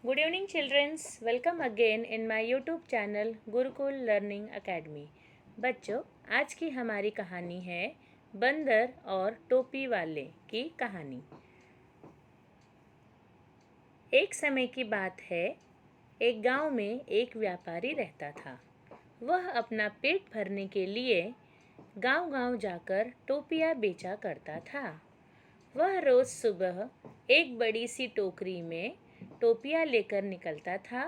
Good evening, children. Welcome again in my YouTube channel Gurukul learning academy. बच्चों, आज की हमारी कहानी है बंदर और टोपी वाले की कहानी। एक समय की बात है, एक गांव में एक व्यापारी रहता था। वह अपना पेट भरने के लिए गांव-गांव जाकर टोपियां बेचा करता था। वह रोज सुबह एक बड़ी सी टोकरी में टोपियां लेकर निकलता था।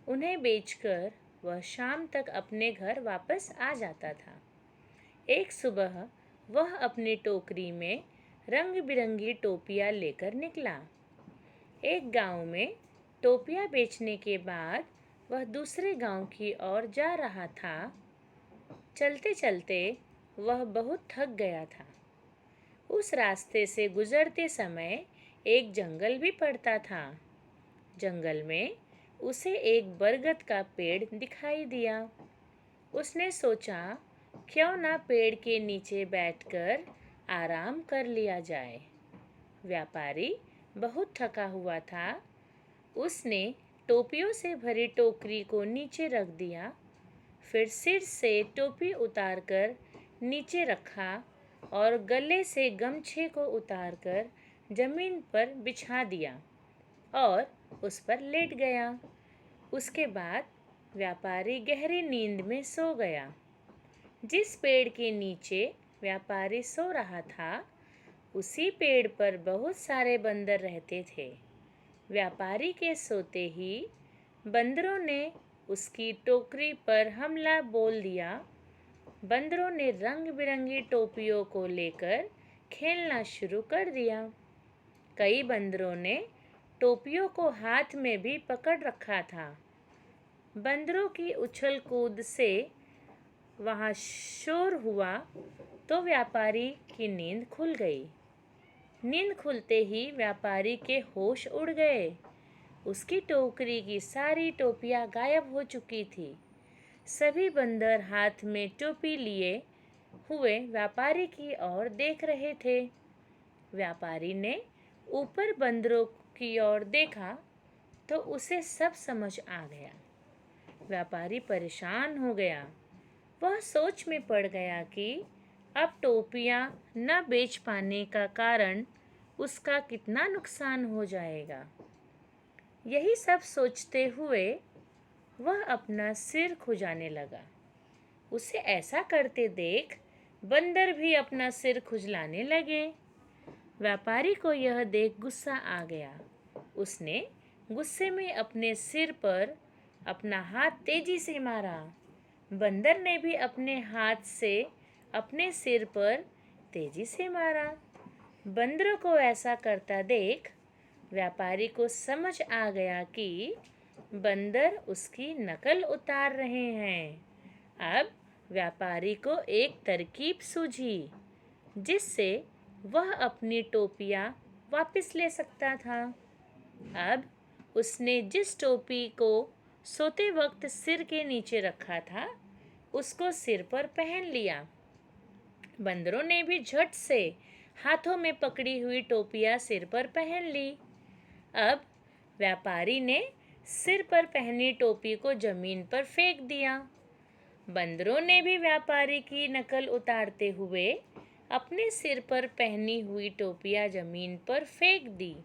उन्हें बेचकर वह शाम तक अपने घर वापस आ जाता था। एक सुबह वह अपनी टोकरी में रंग बिरंगी टोपियां लेकर निकला। एक गांव में टोपियां बेचने के बाद वह दूसरे गांव की ओर जा रहा था। चलते चलते वह बहुत थक गया था। उस रास्ते से गुजरते समय एक जंगल भी पड़ता था। जंगल में उसे एक बरगद का पेड़ दिखाई दिया। उसने सोचा, क्यों ना पेड़ के नीचे बैठकर आराम कर लिया जाए। व्यापारी बहुत थका हुआ था। उसने टोपियों से भरी टोकरी को नीचे रख दिया, फिर सिर से टोपी उतारकर नीचे रखा और गले से गमछे को उतारकर जमीन पर बिछा दिया और उस पर लेट गया। उसके बाद व्यापारी गहरी नींद में सो गया। जिस पेड़ के नीचे व्यापारी सो रहा था, उसी पेड़ पर बहुत सारे बंदर रहते थे। व्यापारी के सोते ही बंदरों ने उसकी टोकरी पर हमला बोल दिया। बंदरों ने रंग बिरंगी टोपियों को लेकर खेलना शुरू कर दिया। कई बंदरों ने टोपियों को हाथ में भी पकड़ रखा था। बंदरों की उछल कूद से वहाँ शोर हुआ तो व्यापारी की नींद खुल गई। नींद खुलते ही व्यापारी के होश उड़ गए। उसकी टोकरी की सारी टोपियां गायब हो चुकी थी। सभी बंदर हाथ में टोपी लिए हुए व्यापारी की ओर देख रहे थे। व्यापारी ने ऊपर बंदरों की ओर देखा तो उसे सब समझ आ गया। व्यापारी परेशान हो गया। वह सोच में पड़ गया कि अब टोपियां न बेच पाने का कारण उसका कितना नुकसान हो जाएगा। यही सब सोचते हुए वह अपना सिर खुजाने लगा। उसे ऐसा करते देख बंदर भी अपना सिर खुजलाने लगे। व्यापारी को यह देख गुस्सा आ गया। उसने गुस्से में अपने सिर पर अपना हाथ तेजी से मारा। बंदर ने भी अपने हाथ से अपने सिर पर तेजी से मारा। बंदरों को ऐसा करता देख व्यापारी को समझ आ गया कि बंदर उसकी नकल उतार रहे हैं। अब व्यापारी को एक तरकीब सूझी जिससे वह अपनी टोपियां वापस ले सकता था। अब उसने जिस टोपी को सोते वक्त सिर के नीचे रखा था, उसको सिर पर पहन लिया। बंदरों ने भी झट से हाथों में पकड़ी हुई टोपियां सिर पर पहन ली। अब व्यापारी ने सिर पर पहनी टोपी को जमीन पर फेंक दिया। बंदरों ने भी व्यापारी की नकल उतारते हुए अपने सिर पर पहनी हुई टोपियां जमीन पर फेंक दी।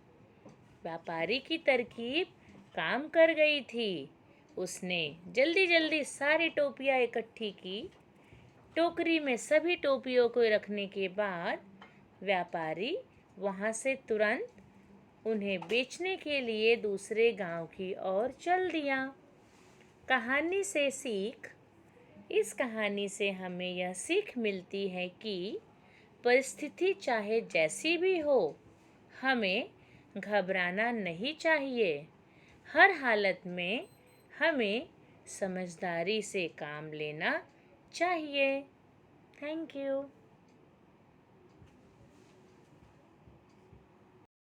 व्यापारी की तरकीब काम कर गई थी। उसने जल्दी जल्दी सारी टोपियां इकट्ठी की। टोकरी में सभी टोपियों को रखने के बाद व्यापारी वहां से तुरंत उन्हें बेचने के लिए दूसरे गांव की ओर चल दिया। कहानी से सीख। इस कहानी से हमें यह सीख मिलती है कि परिस्थिति चाहे जैसी भी हो, हमें घबराना नहीं चाहिए। हर हालत में हमें समझदारी से काम लेना चाहिए। Thank you.